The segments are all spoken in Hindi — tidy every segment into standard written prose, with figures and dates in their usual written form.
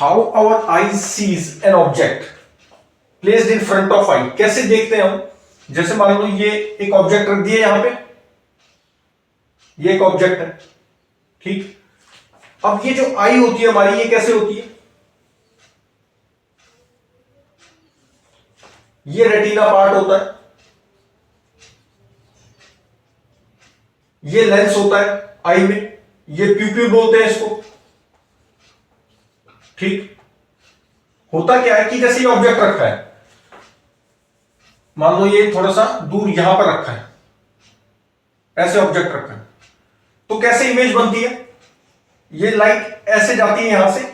How our eye sees an object placed in front of eye. कैसे देखते हैं हम, जैसे मान लो ये एक ऑब्जेक्ट रख दिया यहां पे, ये एक ऑब्जेक्ट है, ठीक। अब ये जो आई होती है हमारी, ये कैसे होती है, ये रेटिना पार्ट होता है, ये लेंस होता है आई में, ये प्यूपिल बोलते हैं इसको, ठीक। होता क्या है कि जैसे ये ऑब्जेक्ट रखा है, मान लो ये थोड़ा सा दूर यहां पर रखा है, ऐसे ऑब्जेक्ट रखा है, तो कैसे इमेज बनती है, ये लाइट ऐसे जाती है यहां से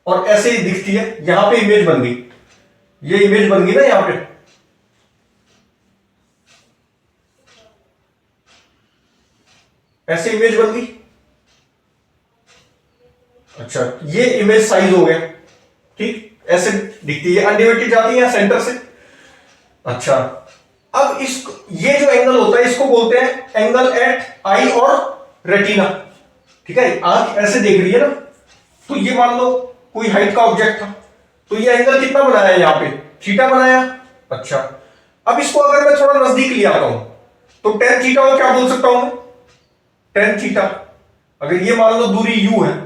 और ऐसे ही दिखती है, यहां पे इमेज बन गई, ये इमेज बन गई ना यहां पे, ऐसे इमेज बन गई। अच्छा, ये इमेज साइज हो गया, ठीक, ऐसे दिखती है, अनडिवाइडेड जाती है सेंटर से। अच्छा, अब इस ये जो एंगल होता है इसको बोलते हैं एंगल एट आई और रेटिना, ठीक है। आंख ऐसे देख रही है ना, तो ये मान लो कोई हाइट का ऑब्जेक्ट था, तो ये एंगल कितना बनाया यहां पे, थीटा बनाया। अच्छा, अब इसको अगर मैं थोड़ा नजदीक ले आता हूं तो टेन थीटा को क्या बोल सकता हूं मैं, टेन थीटा। अगर ये मान लो दूरी u है,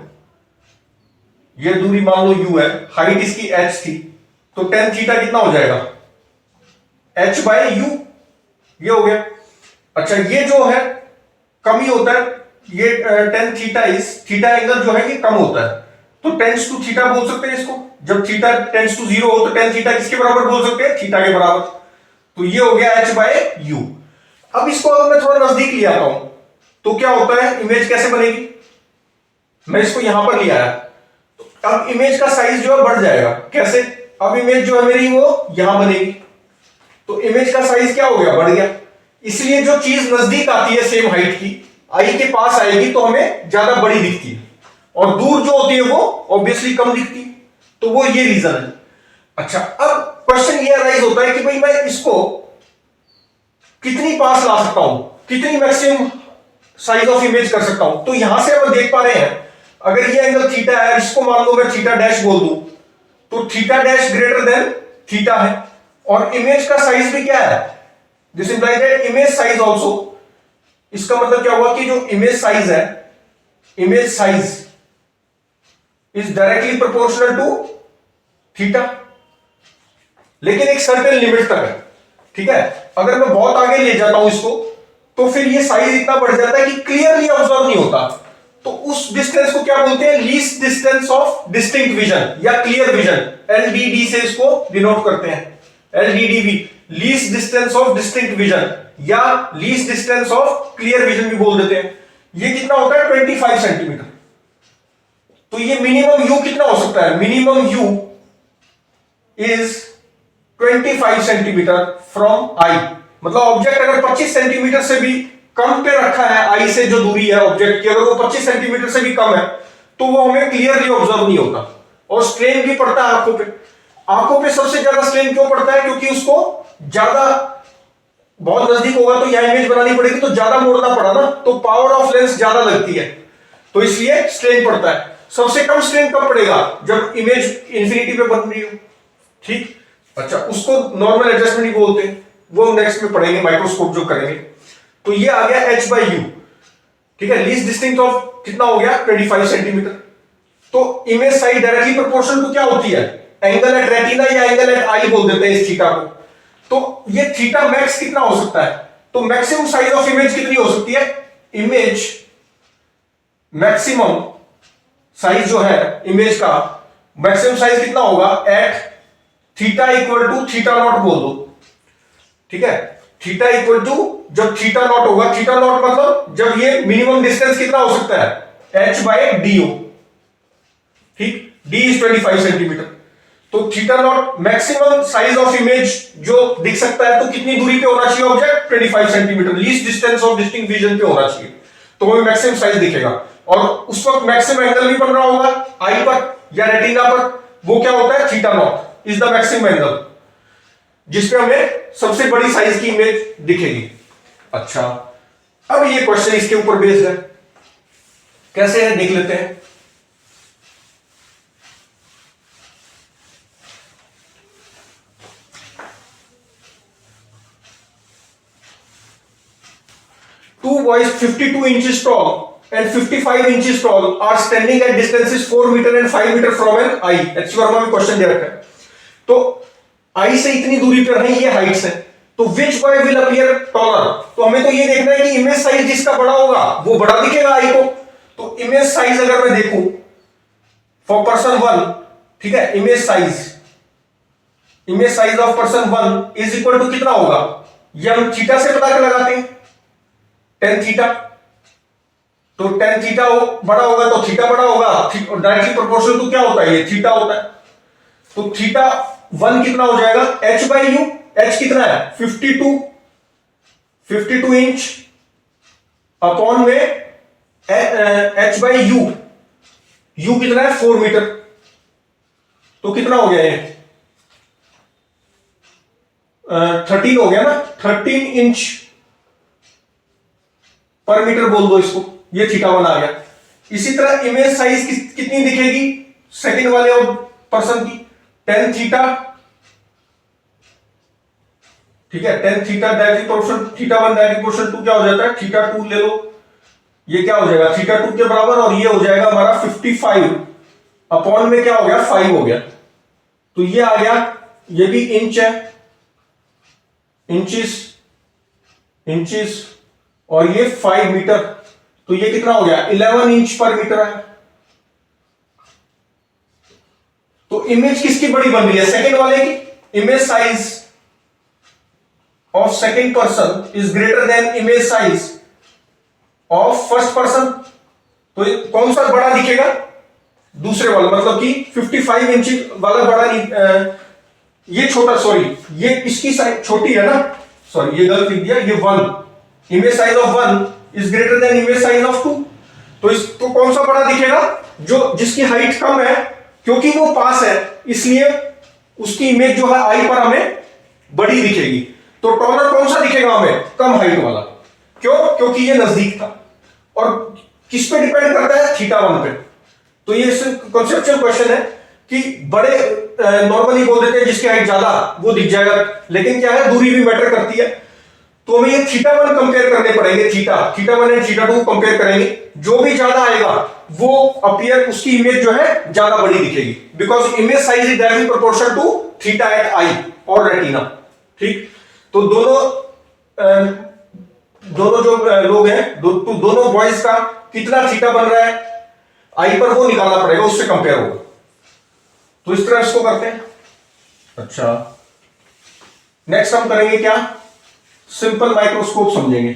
ये दूरी मान लो u है, हाइट इसकी h थी, तो टेन थीटा कितना हो जाएगा, h बाय u, ये हो गया। अच्छा, ये जो है कम ही होता है, ये टेन थीटा इस थीटा एंगल जो है ये कम होता है, तो टेंस टू थीटा बोल सकते हैं इसको। जब थीटा टेंस टू 0 हो तो टेन थीटा किसके बराबर बोल सकते हैं, थीटा के बराबर। तो ये हो गया h बाय u। अब इसको अगर मैं थोड़ा नजदीक ले आता हूं तो क्या होता है, इमेज कैसे बनेगी, मैं इसको यहां पर ले आया, तो अब इमेज का साइज जो है बढ़ जाएगा। कैसे, अब इमेज जो है मेरी वो यहां बनेगी, तो इमेज का साइज क्या हो गया, बढ़ गया। इसलिए जो चीज नजदीक आती है सेम हाइट की, आई के पास आएगी तो हमें ज्यादा बड़ी दिखती है, और दूर जो होती है वो ऑब्वियसली कम दिखती है, तो वो ये रीजन है। अच्छा, अब क्वेश्चन ये अराइज होता है कि भाई मैं इसको कितनी पास ला सकता हूं, कितनी मैक्सिमम साइज ऑफ इमेज कर सकता हूं। तो यहां से हम देख पा रहे हैं, अगर ये एंगल थीटा है, इसको मान लो मैं थीटा डैश बोल दूं, तो theta dash greater than theta है, और इमेज का साइज भी क्या है, this implies that image size also. इसका मतलब क्या हुआ कि जो इमेज साइज है, image size is directly proportional to theta, लेकिन एक सर्टेन लिमिट तक है, ठीक है। अगर मैं बहुत आगे ले जाता हूं इसको, तो फिर ये साइज इतना बढ़ जाता है कि क्लियरली ऑब्जर्व नहीं होता, तो उस डिस्टेंस को क्या बोलते हैं, least distance of distinct vision या क्लियर विजन, एलडीडी से इसको डिनोट करते हैं, LDDV, least distance of distinct vision या least distance of clear vision भी बोल देते हैं। ये कितना होता है, 25 सेंटीमीटर। तो ये मिनिमम यू कितना हो सकता है, minimum you is 25 centimetre from I. मतलब ऑब्जेक्ट अगर 25 सेंटीमीटर से भी कम पे रखा है आई से, जो दूरी है ऑब्जेक्ट की, अगर वो 25 सेंटीमीटर से भी कम है तो वो हमें क्लियरली ऑब्जर्व नहीं होता, और स्ट्रेन भी पड़ता है आंखों पे। आंखों पे सबसे ज्यादा स्ट्रेन क्यों पड़ता है, क्योंकि उसको ज्यादा बहुत नजदीक होगा तो यह इमेज बनानी पड़ेगी, तो ज्यादा मोड़ना पड़ा ना, तो पावर ऑफ लेंस ज्यादा लगती है, तो इसलिए स्ट्रेन पड़ता है। सबसे कम स्ट्रेन कब पड़ेगा, जब इमेज इंफिनिटी पे बन रही हो, ठीक। अच्छा, उसको नॉर्मल एडजस्टमेंट ही बोलते हैं, वो हम नेक्स्ट में पढ़ेंगे, माइक्रोस्कोप जो करेंगे। तो ये आ गया h बाई यू, ठीक है। लीस्ट डिस्टिंक्ट ऑफ कितना हो गया, 25 सेंटीमीटर। तो image size directly proportional to क्या होती है, एंगल एट रेटिना या एंगल एट आई बोल देते हैं इस थीटा को। तो ये थीटा मैक्स कितना हो सकता है, तो मैक्सिमम साइज ऑफ इमेज कितनी हो सकती है, इमेज मैक्सिमम साइज जो है इमेज का मैक्सिमम साइज कितना होगा, at theta equal to theta naught बोल दो, ठीक है। थीटा इक्वल टू, जब थीटा नॉट होगा, थीटा नॉट मतलब जब ये मिनिमम डिस्टेंस कितना हो सकता है, h बाय डी ओ, ठीक, d इज 25 सेंटीमीटर। तो theta naught maximum size of image जो दिख सकता है, तो कितनी दूरी पे होना चाहिए object, 25 centimetre, least distance of distinct vision पे होना चाहिए, तो हमें मैक्सिमम साइज दिखेगा। और उस वक्त मैक्सिमम एंगल भी बन रहा होगा आई पर या रेटिना पर, वो क्या होता है, theta naught is the maximum angle जिसपे हमें सबसे बड़ी साइज की इमेज दिखेगी। अच्छा, अब ये क्वेश्चन इसके ऊपर बेस्ड है, कैसे है देख लेते हैं। two boys 52 inches tall and 55 inches tall are standing at distances 4 meter and 5 meter from an eye। HC Verma में क्वेश्चन दे रखा है, तो आई से इतनी दूरी पर है, ये हाइट्स है, तो विच बॉय विल अपीयर टॉलर। तो हमें तो ये देखना है कि इमेज साइज जिसका बड़ा होगा वो बड़ा दिखेगा आई को। तो इमेज साइज अगर मैं देखूं फॉर पर्सन 1, ठीक है, image size of person 1 is equal to कितना होगा, ये हम थीटा से पता लगाते हैं, tan थीटा। तो tan थीटा बड़ा होगा तो थीटा बड़ा होगा, डायरेक्टली प्रोपोर्शनल टू क्या होता है, ये थीटा होता है। तो थीटा 1 कितना हो जाएगा, h बाई यू। h कितना है 52 इंच अपॉन में h बाई यू, u कितना है 4 मीटर। तो कितना हो गया ये 13 हो गया ना, 13 इंच पर मीटर बोल दो इसको, ये थीटा 1 आ गया। इसी तरह इमेज साइज कितनी दिखेगी सेकंड वाले पर्सन की, tan थीटा, ठीक है, tan theta directly proportional theta 1 directly proportional to क्या हो जाता है, थीटा 2 ले लो, ये क्या हो जाएगा थीटा 2 के बराबर, और ये हो जाएगा हमारा 55 अपॉन में क्या हो गया 5 हो गया। तो ये आ गया, ये भी इंच है, इंचेस और ये 5 मीटर, तो ये कितना हो गया 11 इंच पर मीटर है। तो इमेज किसकी बड़ी बन रही है, सेकंड वाले की। Image size of second person is greater than image size of first person. तो कौन सा बड़ा दिखेगा, दूसरे वाला, मतलब कि 55 इंच वाला बड़ा नहीं, ये छोटा, सॉरी ये इसकी साइज छोटी है ना, सॉरी ये गलत लिख दिया, ये 1, image size of 1 is greater than image size of 2। तो इसको कौन सा बड़ा दिखेगा, जो जिसकी हाइट कम है, क्योंकि वो पास है इसलिए उसकी इमेज जो है आई पर हमें बड़ी दिखेगी। तो टॉलर कौन सा दिखेगा हमें, कम हाइट वाला, क्यों, क्योंकि ये नजदीक था। और किस पे डिपेंड करता है, थीटा 1 पे। तो ये कॉन्सेप्चुअल क्वेश्चन है कि बड़े नॉर्मली बोल देते हैं जिसकी हाइट ज्यादा वो दिख जाएगा, लेकिन क्या है दूरी भी मैटर करती है। तो हमें ये थीटा 1 कंपेयर करने पड़ेंगे, थीटा 1 एंड थीटा 2 कंपेयर करेंगे, जो भी ज्यादा आएगा वो अपीयर, उसकी इमेज जो है ज्यादा बड़ी दिखेगी, because image size is directly proportional to theta at eye और रेटिना। ठीक, तो दोनों जो लोग हैं, दोनों बॉयज का कितना थीटा बन रहा है आई पर, वो निकालना पड़ेगा, उससे कंपेयर होगा। तो इस तरह इसको करते हैं। अच्छा, नेक्स्ट हम करेंगे क्या, सिंपल माइक्रोस्कोप समझेंगे।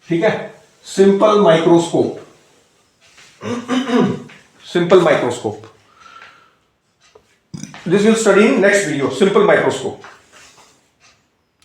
ठीक है, simple microscope, simple microscope, this will study in next video, simple microscope.